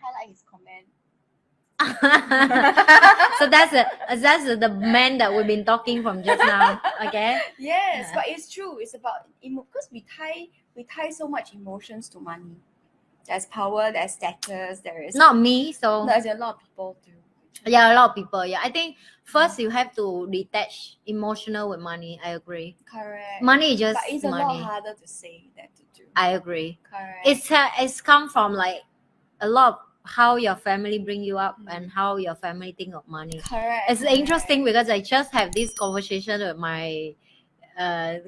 highlight his comment. So that's the man that we've been talking from just now. Okay. Yes, but it's true. It's about because we tie so much emotions to money. There's power, there's status, there is not me. So there's a lot of people too. Yeah, a lot of people. Yeah, I think first you have to detach emotional with money. I agree. Correct. Money is just But it's money. a lot harder to say than to do. I agree. Correct. It's come from like a lot of how your family bring you up and how your family think of money. Correct. It's interesting because I just have this conversation with my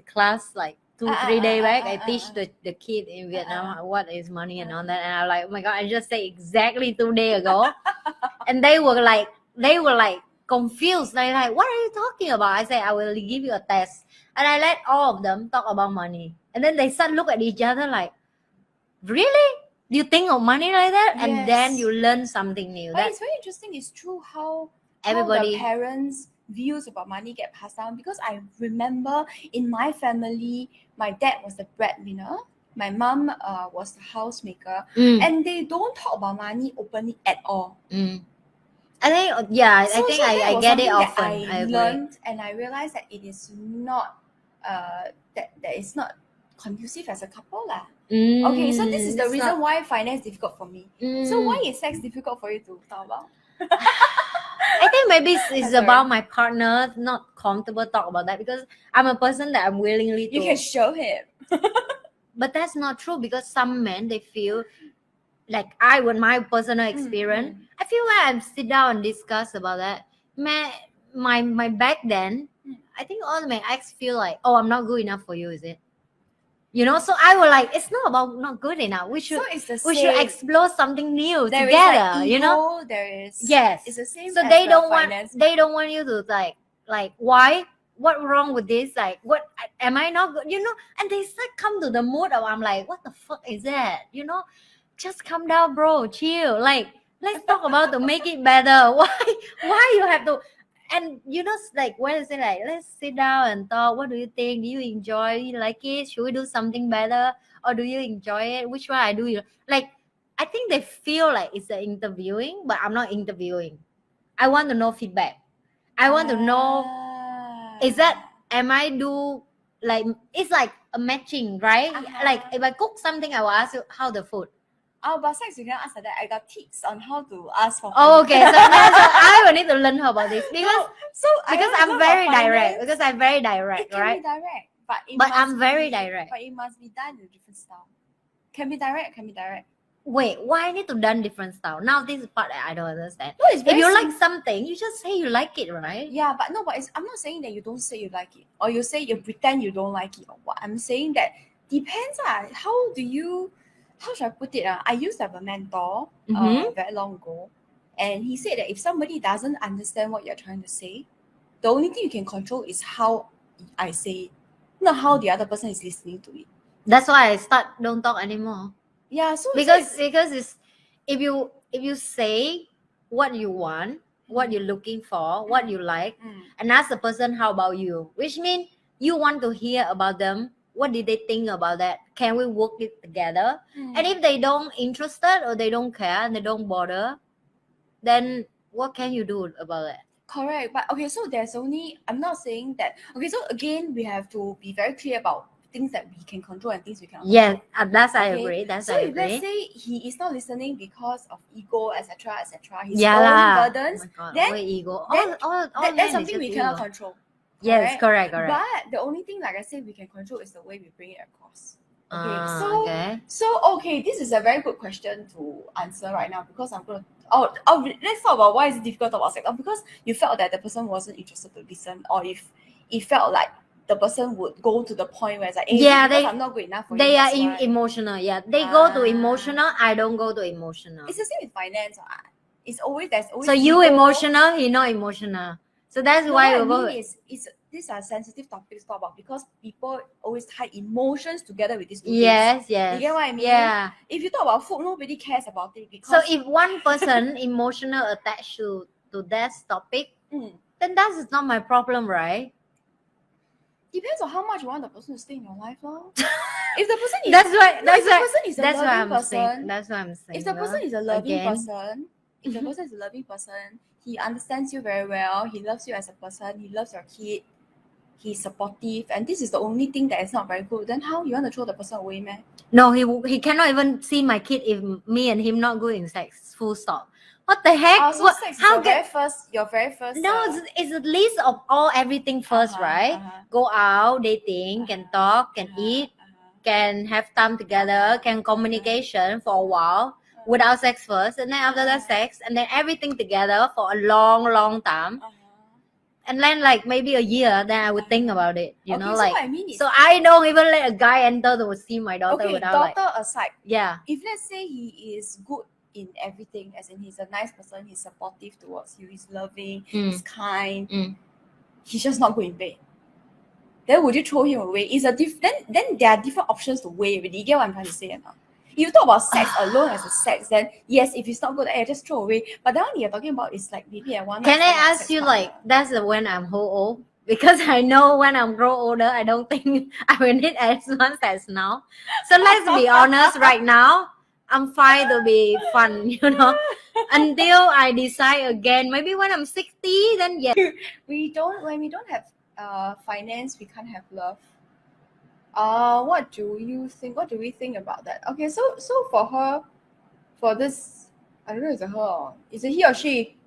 class like 2-3 days back. I teach the kid in Vietnam what is money and all that, and I'm like, oh my god, I just say exactly 2 days ago, and they were like confused. They're like, what are you talking about? I say I will give you a test, and I let all of them talk about money, and then they start look at each other like, really? Do you think of money like that? Yes. And then you learn something new. But it's very interesting. It's true how everybody the parents' views about money get passed down. Because I remember in my family, my dad was the breadwinner. My mom was the housemaker, and they don't talk about money openly at all. I think I get it often. I learned, and I realized that it is not that is not conducive as a couple lah. Okay, so this is the reason why finance is difficult for me. So why is sex difficult for you to talk about? I think maybe it's about my partner not comfortable talk about that, because I'm a person that I'm willingly to. You can show him. But that's not true, because some men, they feel like with my personal experience, I feel like I'm sit down and discuss about that. My back then, I think all my ex feel like, oh, I'm not good enough for you, is it? You know, so I was like, it's not about not good enough. We should explore something new together. Like ego, you know, there is it's the same. So they don't want you to like why? What wrong with this? Like, what am I not good? You know, and they start come to the mood of, I'm like, what the fuck is that? You know, just calm down, bro, chill. Like, let's talk about to make it better. Why you have to? And you know, like when I say like, let's sit down and talk. What do you think? Do you enjoy? Do you like it? Should we do something better? Or do you enjoy it? Which one I do? Like, I think they feel like it's an interviewing, but I'm not interviewing. I want to know feedback. I want to know, am I do like, it's like a matching, right? Like if I cook something, I will ask you how the food. Oh, but sex, you cannot ask that. I got tips on how to ask for. Oh, okay. So I will need to learn about this because I'm very direct. Because I'm very direct, it can right? Be direct, but I'm very direct. But it must be done in a different style. Can be direct. Wait, why I need to done different style? Now this is part that I don't understand. No, if you like something, you just say you like it, right? Yeah, but I'm not saying that you don't say you like it, or you say you pretend you don't like it, or what. I'm saying that depends. How should I put it? I used to have a mentor very long ago, and he said that if somebody doesn't understand what you're trying to say, the only thing you can control is how I say it, not how the other person is listening to it. That's why I don't talk anymore. Yeah, so because it's if you say what you want, what you're looking for, what you like, and ask the person how about you, which means you want to hear about them. What did they think about that? Can we work it together? And if they don't interested or they don't care and they don't bother, then what can you do about it? Correct. But okay, so I'm not saying that. Okay, so again, we have to be very clear about things that we can control and things we cannot control. I agree. So if let's say he is not listening because of ego, etc., his own burdens, then ego. That's something we cannot control. Yes, correct. But the only thing, like I said, we can control is the way we bring it across. Okay, so this is a very good question to answer right now, because I'm gonna. Let's talk about why is it difficult to talk about sex. Because you felt that the person wasn't interested to listen, or if it felt like the person would go to the point where it's like, I'm not good enough for you. They are emotional. Yeah, they go to emotional. I don't go to emotional. It's the same with finance. There's always. So you emotional, he not emotional. So that's why these are sensitive topics to talk about, because people always tie emotions together with these two things. You get what I mean? Yeah. If you talk about food, nobody cares about it. Because so if one person emotional attached to that topic, then that is not my problem, right? Depends on how much you want the person to stay in your life, lor. If the person is That's why. if That's the why. person is a That's what loving I'm saying. person, That's what I'm saying. if the person is a loving Again. person, if the person is a loving person, he understands you very well, he loves you as a person, he loves your kid, he's supportive, and this is the only thing that is not very good, then how you want to throw the person away, man? No, he cannot even see my kid if me and him not good in sex. Full stop. What the heck? So What? sex is How your very first. No, it's a list of all everything first, right? Go out, dating, can talk, can eat, can have time together, can communication for a while without sex first, and then after that sex, and then everything together for a long time. And then like maybe a year, then I would think about it. You know, so like what I mean is, so I don't even let a guy enter to see my daughter without daughter aside. Yeah. If let's say he is good in everything, as in he's a nice person, he's supportive towards you, he's loving, he's kind, he's just not good in bed, then would you throw him away? Is a then there are different options to weigh already. You get what I'm trying to say or not? If you talk about sex alone as a sex, then yes, if it's not good, just throw away. But that one you're talking about is like maybe at one. Can I ask you, like, that's when I'm how old? Because I know when I'm grow older, I don't think I will need as much as now. So let's be honest, right now, I'm fine to be fun, you know, until I decide again. Maybe when I'm 60, then yes. When we don't have finance, we can't have love. What do you think? What do we think about that? Okay, so for her, for this, I don't know, is it her or is it he or she?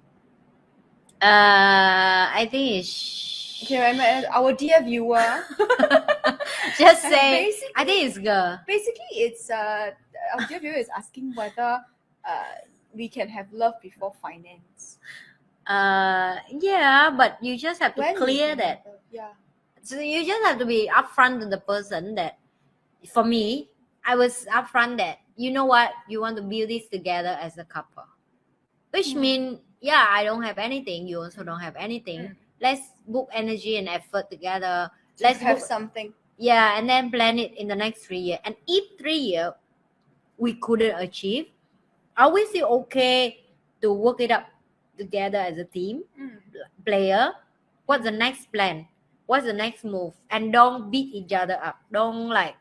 I think it's okay. Our dear viewer, just say. I think it's girl. Basically, it's our dear viewer is asking whether we can have love before finance. Yeah, but you just have to clear that. Yeah. So you just have to be upfront to the person that, for me, I was upfront that, you know what, you want to build this together as a couple. Which means, yeah, I don't have anything, you also don't have anything. Let's book energy and effort together. Let's have something. Yeah, and then plan it in the next 3 years. And if 3 years we couldn't achieve, are we still okay to work it up together as a team, player? What's the next plan? What's the next move? And don't beat each other up. Don't like.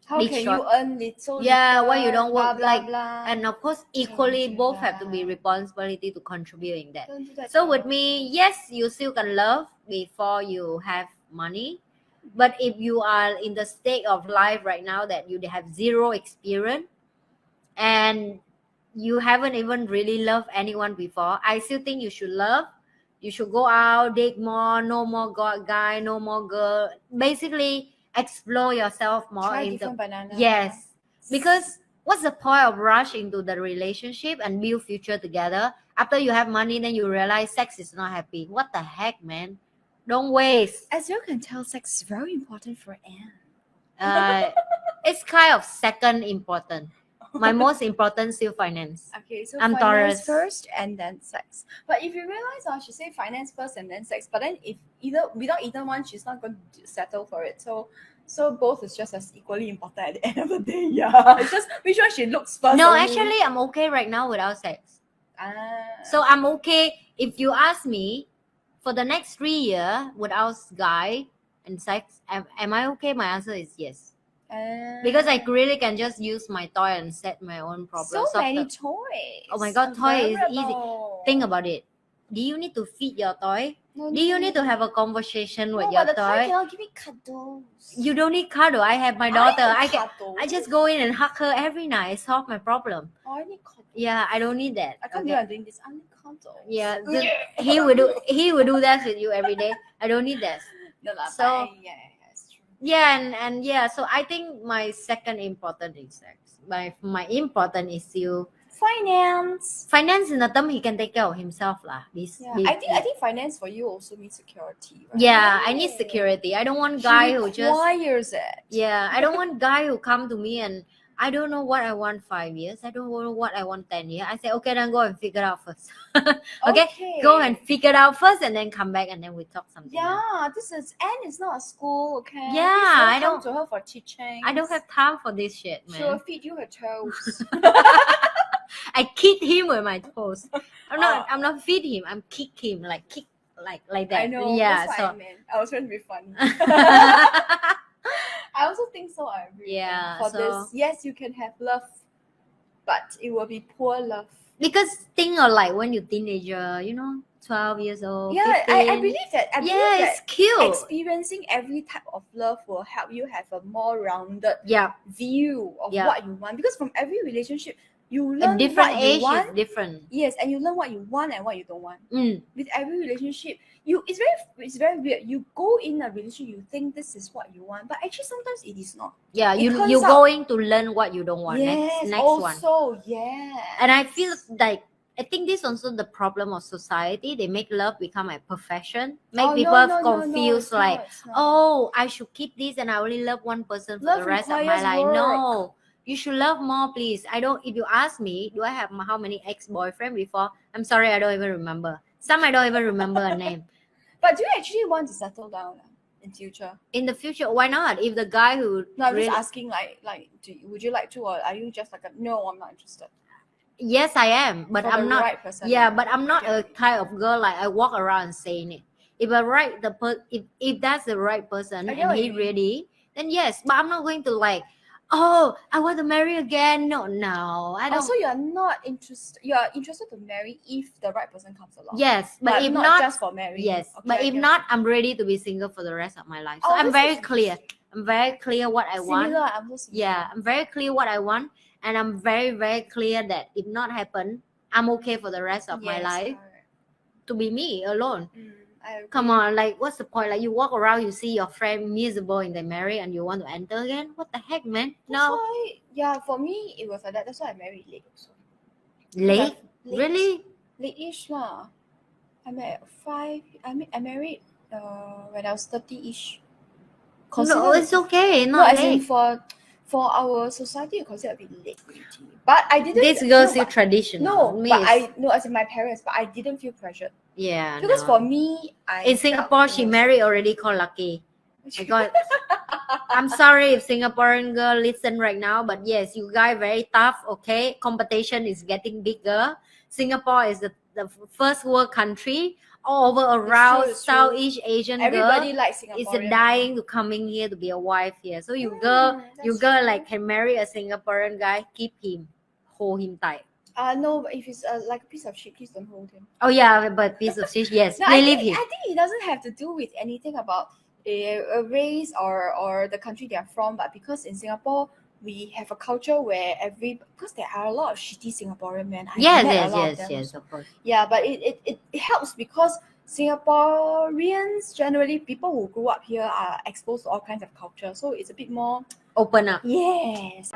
How can you earn little? Yeah, why you don't work blah, like? Blah. And of course, equally both have to be responsibility to contribute in that. So with me, yes, you still can love before you have money. But if you are in the state of life right now that you have zero experience and you haven't even really loved anyone before, I still think you should love. You should go out, date more, no more guy, no more girl. Basically, explore yourself more. Try different banana. Yes. Because what's the point of rush into the relationship and build future together? After you have money, then you realize sex is not happy. What the heck, man? Don't waste. As you can tell, sex is very important for Anne. It's kind of second important. My most important still finance. Okay, so I'm finance Taurus. first and then sex. But if you realize, I should say finance first and then sex. But then if without either one, she's not going to settle for it. So both is just as equally important at the end of the day. Yeah, it's just which one she looks first. No, only. actually, I'm okay right now without sex. So I'm okay. If you ask me, for the next 3 years without guy and sex, am I okay? My answer is yes. Because I really can just use my toy and set my own problems. So many toys. Oh my god, toy is easy. Think about it. Do you need to feed your toy? No, Do you need to have a conversation with your but the toy toy? cannot give me cuddles. You don't need cuddle. I have my daughter. I just go in and hug her every night. Solve my problem. Oh, I need cuddles. Yeah, I don't need that. I can't believe I'm doing this. I need cuddles. Yeah, he will do that with you every day. I don't need that. No, So yeah, it's true. yeah, and yeah, so I think my second important is sex. My important is still finance. Finance in the term he can take care of himself lah. I think finance for you also means security. Right? Yeah, I need security. I don't want guy who just requires it. Yeah, I don't want guy who come to me and I don't know what I want 5 years. I don't know what I want 10 years. I say, okay, then go and figure out first. okay? Go and figure it out first and then come back and then we talk something. Yeah, this is Anne is not a school, okay? Yeah, I don't come to her for teaching. I don't have time for this shit, man. She will feed you her toes. I kick him with my toes. I'm not feed him. I'm kick him, like kick like that. I know. Yeah. That's what I meant. I was trying to be funny. I also think so. I agree. Yeah, For so- this, yes, you can have love, but it will be poor love. Because think of like when you're teenager, 12 years old. Yeah, 15. I believe that. I believe Yeah, that it's cute. experiencing every type of love will help you have a more rounded Yeah, view of Yeah. what you want. Because from every relationship, you at learn different what you age want. is different. Yes, and you learn what you want and what you don't want. Mm. With every relationship, it's very weird. You go in a relationship, you think this is what you want, but actually sometimes it is not. Yeah, It you're turns out- going to learn what you don't want. Yes, next one. also, yeah. And I feel like I think this is also the problem of society. They make love become a profession. Make people confused like, oh, I should keep this and I only love one person for Love the rest of my requires life. work. No, you should love more, please. If you ask me, do I have how many ex-boyfriend before? I'm sorry, I don't even remember. Some I don't even remember a name. But do you actually want to settle down in future? In the future, why not? If the guy who No, I'm really, just asking, would you like to, or are you just like no, I'm not interested? yes, I am, but For I'm the not. right person. Yeah, but I'm not Yeah. a kind of girl like I walk around saying it. If if that's the right person I get and what he you mean. ready, then yes. But I'm not going to like, oh, I want to marry again. No, I don't. Also, you're not interested. You're interested to marry if the right person comes along. Yes, but if not not, just for marrying. yes, Okay, but I if get not, I'm ready to be single for the rest of my life. So Oh, I'm this very is clear. interesting. I'm very clear what I want. Similar, I'm also similar. Yeah, I'm very clear what I want, and I'm very, very clear that if not happen, I'm okay for the rest of my Yes, life correct. to be me alone. I agree. Come on, like what's the point? Like you walk around, you see your friend miserable in their marriage, and you want to enter again? What the heck, man? That's No, why, yeah, for me it was like that. That's why I married late also. late? Late. Really? Late-ish lah. I married when I was 30-ish. No, it's okay. No, Not as in late. for our society, you consider a bit late already. But I didn't. This girl's no, still traditional. No, Me but is- as in my parents, but I didn't feel pressured yeah. because no. for me, in Singapore, she married already called lucky. I got. I'm sorry if Singaporean girl listen right now, but yes, you guys very tough. Okay, competition is getting bigger. Singapore is the first world country. All over around it's true. Southeast Asian Everybody girl likes is Singaporean. dying to coming here to be a wife here. So you that's girl true. like can marry a Singaporean guy, keep him, hold him tight. No, but if he's like a piece of shit, please don't hold him. Oh yeah, but piece of shit, yes, No, leave him. I think it doesn't have to do with anything about a race or the country they are from, but because in Singapore we have a culture where because there are a lot of shitty Singaporean men. I met a lot of them Yes, also. of course. Yeah, but it helps because Singaporeans generally, people who grew up here are exposed to all kinds of culture, so it's a bit more Open up. yes.